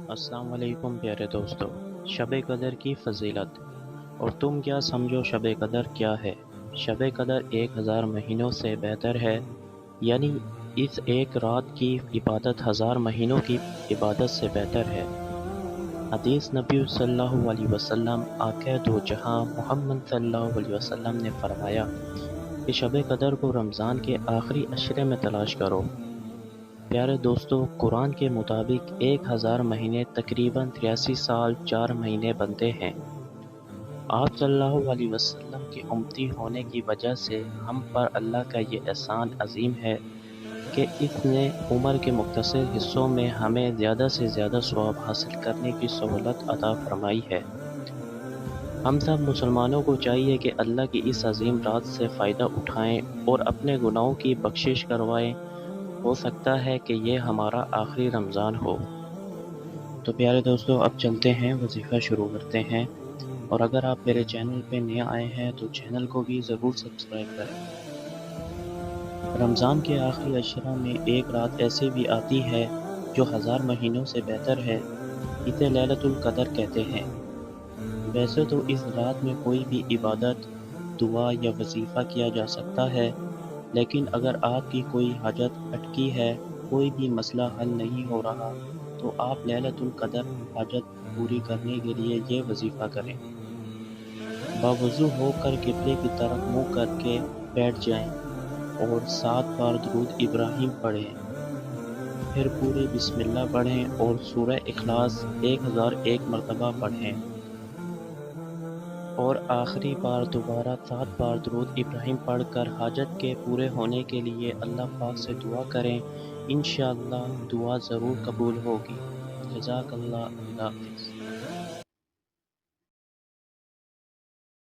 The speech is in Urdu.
السلام علیکم پیارے دوستو، شب قدر کی فضیلت اور تم کیا سمجھو شب قدر کیا ہے؟ شب قدر 1000 مہینوں سے بہتر ہے، یعنی اس ایک رات کی عبادت 1000 مہینوں کی عبادت سے بہتر ہے۔ حدیث نبی صلی اللہ علیہ وسلم آقا دو جہاں محمد صلی اللہ علیہ وسلم نے فرمایا کہ شب قدر کو رمضان کے آخری عشرے میں تلاش کرو۔ پیارے دوستو، قرآن کے مطابق 1000 مہینے تقریباً 83 سال 4 مہینے بنتے ہیں۔ آپ صلی اللہ علیہ وسلم کے امتی ہونے کی وجہ سے ہم پر اللہ کا یہ احسان عظیم ہے کہ اس نے عمر کے مختصر حصوں میں ہمیں زیادہ سے زیادہ ثواب حاصل کرنے کی سہولت عطا فرمائی ہے۔ ہم سب مسلمانوں کو چاہیے کہ اللہ کی اس عظیم رات سے فائدہ اٹھائیں اور اپنے گناہوں کی بخشش کروائیں۔ ہو سکتا ہے کہ یہ ہمارا آخری رمضان ہو۔ تو پیارے دوستو، اب چلتے ہیں، وظیفہ شروع کرتے ہیں۔ اور اگر آپ میرے چینل پہ نئے آئے ہیں تو چینل کو بھی ضرور سبسکرائب کریں۔ رمضان کے آخری عشرہ میں ایک رات ایسے بھی آتی ہے جو 1000 مہینوں سے بہتر ہے، اسے لیلۃ القدر کہتے ہیں۔ ویسے تو اس رات میں کوئی بھی عبادت، دعا یا وظیفہ کیا جا سکتا ہے، لیکن اگر آپ کی کوئی حاجت اٹکی ہے، کوئی بھی مسئلہ حل نہیں ہو رہا، تو آپ لیلۃ القدر حاجت پوری کرنے کے لیے یہ وظیفہ کریں۔ باوضو ہو کر قبلے کی طرف منہ کر کے بیٹھ جائیں اور 7 بار درود ابراہیم پڑھیں، پھر پورے بسم اللہ پڑھیں اور سورہ اخلاص 1001 مرتبہ پڑھیں، اور آخری بار دوبارہ 7 بار درود ابراہیم پڑھ کر حاجت کے پورے ہونے کے لیے اللہ پاک سے دعا کریں۔ انشاءاللہ دعا ضرور قبول ہوگی۔ جزاک اللہ، اللہ حافظ۔